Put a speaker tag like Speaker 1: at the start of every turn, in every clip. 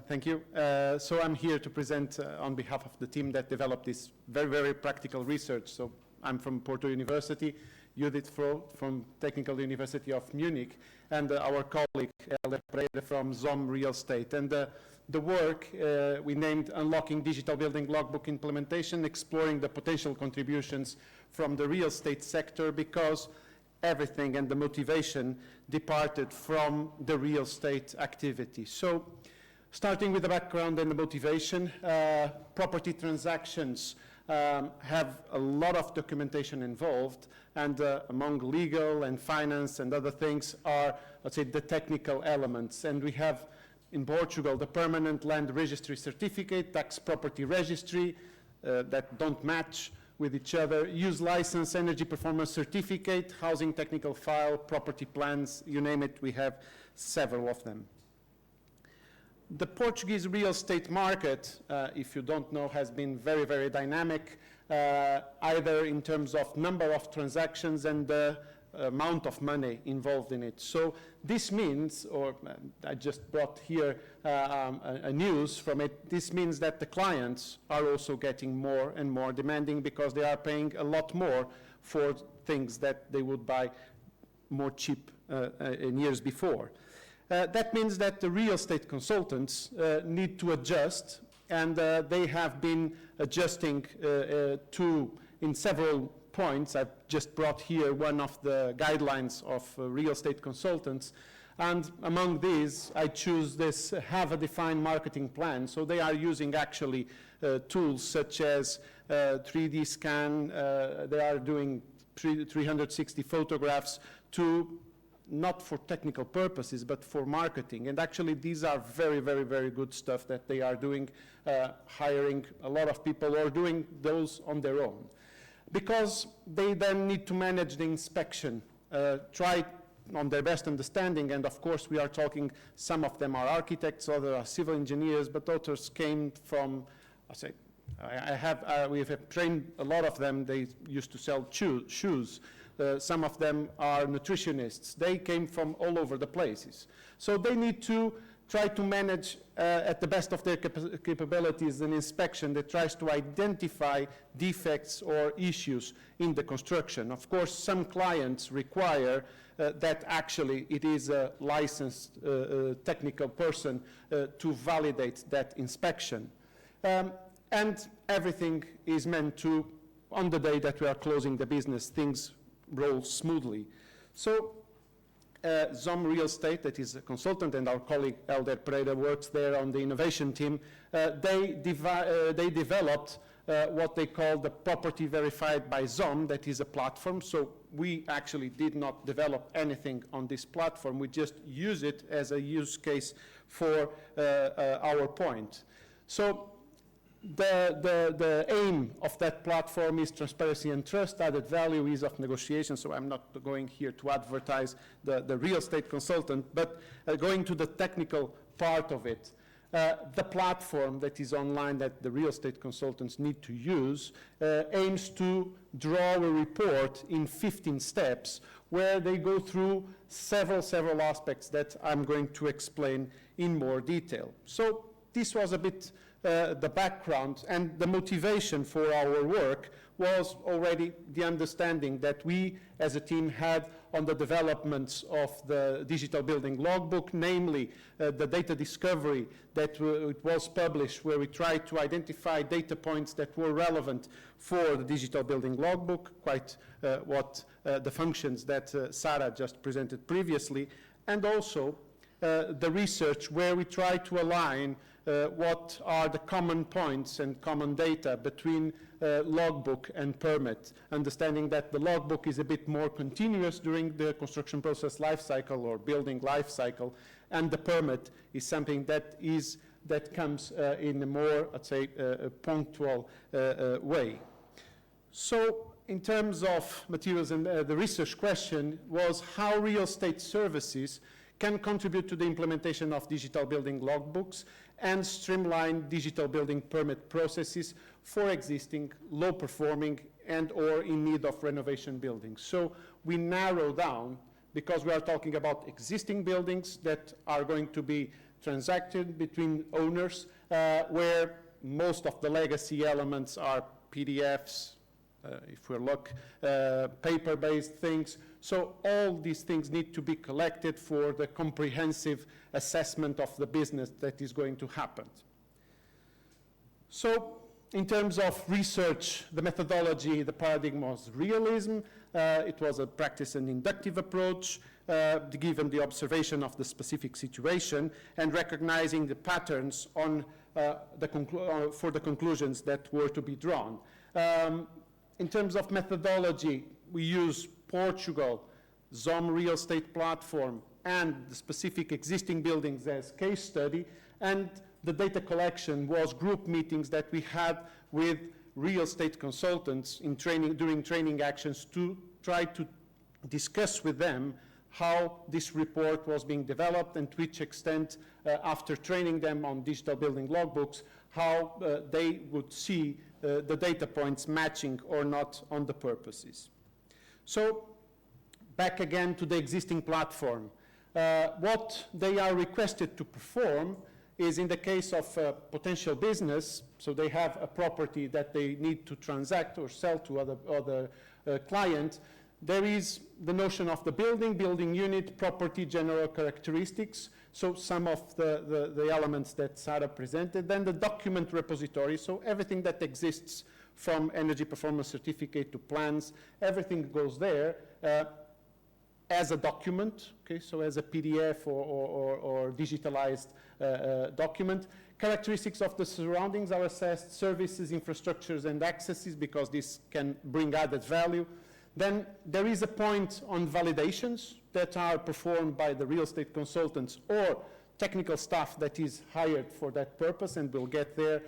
Speaker 1: Thank you. So I'm here to present on behalf of the team that developed this very, very practical research. So I'm from Porto University, Judith Fauth from Technical University of Munich, and our colleague Pereira from Zome Real Estate. And the work we named Unlocking Digital Building Logbook Implementation, exploring the potential contributions from the real estate sector, because everything and the motivation departed from the real estate activity. So starting with the background and the motivation, property transactions have a lot of documentation involved, and among legal and finance and other things are, let's say, the technical elements. And we have in Portugal the permanent land registry certificate, tax property registry that don't match with each other, use license, energy performance certificate, housing technical file, property plans, you name it, we have several of them. The Portuguese real estate market, if you don't know, has been very, very dynamic, either in terms of number of transactions and the amount of money involved in it. So this means, or I just brought here a news from it, this means that the clients are also getting more and more demanding because they are paying a lot more for things that they would buy more cheap in years before. That means that the real estate consultants need to adjust, and they have been adjusting in several points. I've just brought here one of the guidelines of real estate consultants, and among these I choose this have a defined marketing plan. So they are using actually tools such as 3D scan, they are doing 360 photographs to not for technical purposes, but for marketing. And actually, these are very, very, very good stuff that they are doing, hiring a lot of people or doing those on their own. Because they then need to manage the inspection, try on their best understanding, and of course we are talking, some of them are architects, others are civil engineers, but others came from, we have trained a lot of them, they used to sell shoes. Some of them are nutritionists. They came from all over the places. So they need to try to manage at the best of their capabilities an inspection that tries to identify defects or issues in the construction. Of course, some clients require that actually it is a licensed technical person to validate that inspection. And everything is meant to, on the day that we are closing the business, things roll smoothly. So Zome Real Estate, that is a consultant, and our colleague Pereira works there on the innovation team, they developed what they call the Property Verified by Zome, that is a platform. So we actually did not develop anything on this platform, we just use it as a use case for our point. So the aim of that platform is transparency and trust, added value, ease of negotiation. So I'm not going here to advertise the real estate consultant, but going to the technical part of it. The platform that is online that the real estate consultants need to use aims to draw a report in 15 steps where they go through several aspects that I'm going to explain in more detail. So this was a bit the background, and the motivation for our work was already the understanding that we as a team had on the developments of the Digital Building Logbook, namely the data discovery that it was published, where we tried to identify data points that were relevant for the Digital Building Logbook, quite what the functions that Sarah just presented previously, and also the research where we try to align what are the common points and common data between logbook and permit, understanding that the logbook is a bit more continuous during the construction process life cycle or building life cycle, and the permit is something that comes in a more, let's say, punctual way. So in terms of materials, and the research question was how real estate services can contribute to the implementation of digital building logbooks and streamline digital building permit processes for existing low-performing and or in need of renovation buildings. So we narrow down, because we are talking about existing buildings that are going to be transacted between owners, where most of the legacy elements are PDFs, if we look, paper-based things. So all these things need to be collected for the comprehensive assessment of the business that is going to happen. So in terms of research, the methodology, the paradigm was realism. It was a practice and inductive approach, given the observation of the specific situation and recognizing the patterns on for the conclusions that were to be drawn. In terms of methodology, we use Portugal, Zome real estate platform, and the specific existing buildings as case study, and the data collection was group meetings that we had with real estate consultants in training, during training actions to try to discuss with them how this report was being developed and to which extent, after training them on digital building logbooks, how they would see the data points matching or not on the purposes. So back again to the existing platform. What they are requested to perform is, in the case of a potential business, so they have a property that they need to transact or sell to other client, there is the notion of the building unit, property, general characteristics, so some of the elements that Sarah presented, then the document repository, so everything that exists from energy performance certificate to plans, everything goes there as a document, okay, so as a PDF or digitalized document. Characteristics of the surroundings are assessed, services, infrastructures, and accesses, because this can bring added value. Then there is a point on validations that are performed by the real estate consultants or technical staff that is hired for that purpose, and we'll get there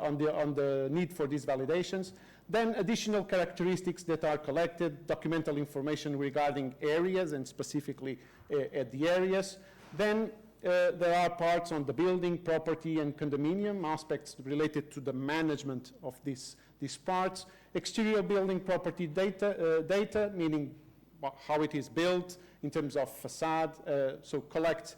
Speaker 1: on the need for these validations. Then additional characteristics that are collected, documental information regarding areas and specifically at the areas. Then there are parts on the building, property, and condominium, aspects related to the management of these parts. Exterior building property data, meaning how it is built in terms of facade, so collect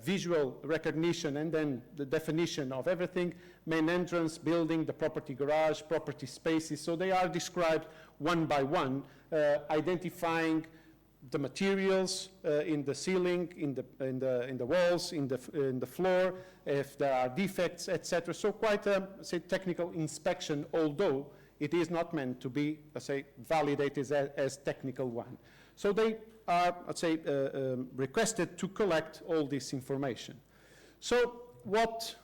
Speaker 1: visual recognition and then the definition of everything, main entrance, building, the property garage, property spaces, so they are described one by one, identifying the materials in the ceiling, in the walls, in the floor, if there are defects, etc. So quite a, say, technical inspection, although it is not meant to be, let's say, validated as technical one. So they are, let's say, requested to collect all this information. So what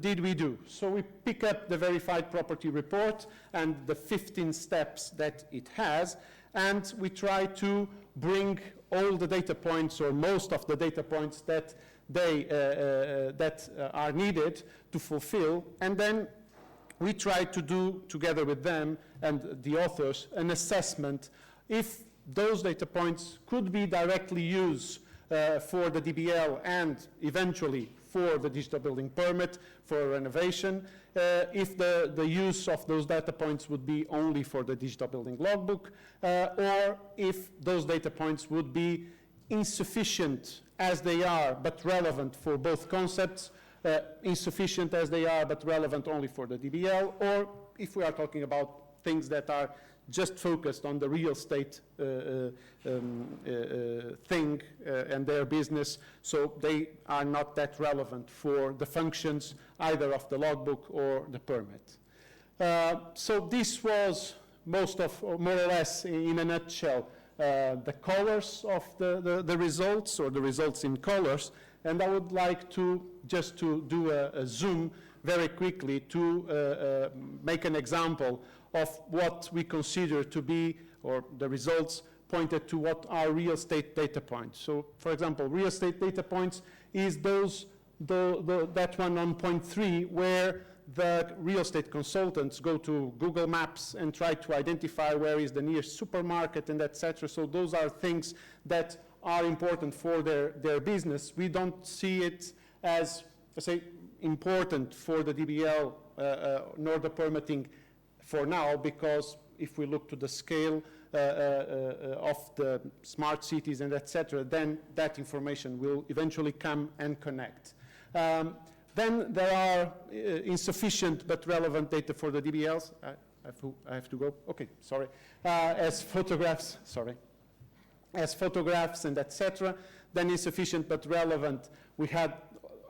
Speaker 1: did we do? So we pick up the verified property report and the 15 steps that it has, and we try to bring all the data points, or most of the data points that are needed to fulfill, and then we try to do, together with them and the authors, an assessment if those data points could be directly used for the DBL and eventually for the digital building permit, for renovation, if the use of those data points would be only for the digital building logbook, or if those data points would be insufficient as they are but relevant for both concepts, insufficient as they are but relevant only for the DBL, or if we are talking about things that are just focused on the real estate thing and their business, so they are not that relevant for the functions either of the logbook or the permit. So this was more or less in a nutshell the colors of the results, or the results in colors, and I would like to just to do a zoom very quickly to make an example of what we consider to be, or the results pointed to what are real estate data points. So, for example, real estate data points is that one on point 3, where the real estate consultants go to Google Maps and try to identify where is the nearest supermarket and etc. So those are things that are important for their business. We don't see it as, let's say, important for the DBL nor the permitting for now, because if we look to the scale of the smart cities and etc., then that information will eventually come and connect. Then there are insufficient but relevant data for the DBLs. I have to go. Okay, sorry. As photographs, and etc. Then insufficient but relevant, we had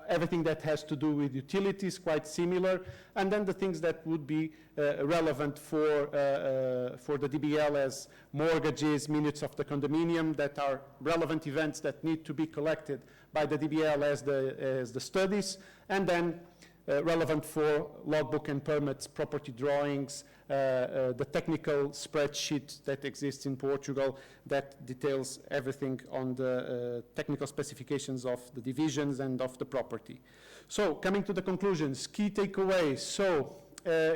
Speaker 1: everything that has to do with utilities, quite similar, and then the things that would be relevant for the DBL as mortgages, minutes of the condominium, that are relevant events that need to be collected by the DBL as the studies, and then relevant for logbook and permits, property drawings, the technical spreadsheet that exists in Portugal that details everything on the technical specifications of the divisions and of the property. So, coming to the conclusions, key takeaways. So,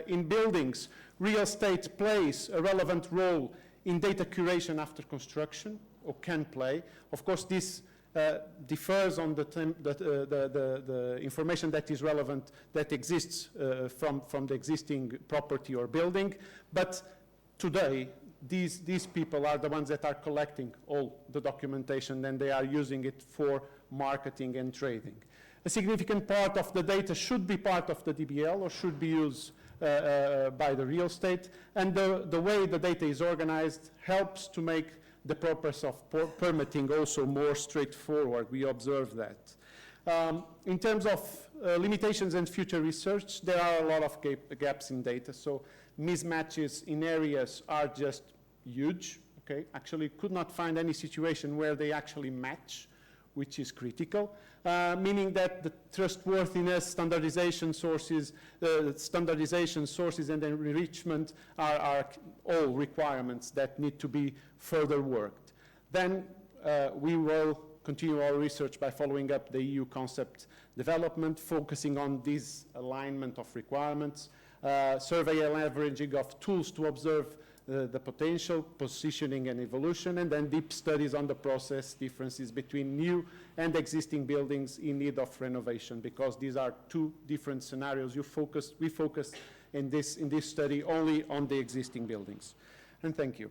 Speaker 1: in buildings, real estate plays a relevant role in data curation after construction, or can play. Of course, this differs on the information that is relevant, that exists from the existing property or building. But today, these people are the ones that are collecting all the documentation, and they are using it for marketing and trading. A significant part of the data should be part of the DBL or should be used by the real estate. And the way the data is organized helps to make the purpose of permitting also more straightforward. We observe that. In terms of limitations and future research, there are a lot of gaps in data. So mismatches in areas are just huge. Okay, actually could not find any situation where they actually match, which is critical, meaning that the trustworthiness, standardization sources and enrichment are all requirements that need to be further worked. Then we will continue our research by following up the EU concept development, focusing on this alignment of requirements, survey and leveraging of tools to observe the potential, positioning and evolution, and then deep studies on the process differences between new and existing buildings in need of renovation, because these are two different scenarios. We focus in this study only on the existing buildings. And thank you.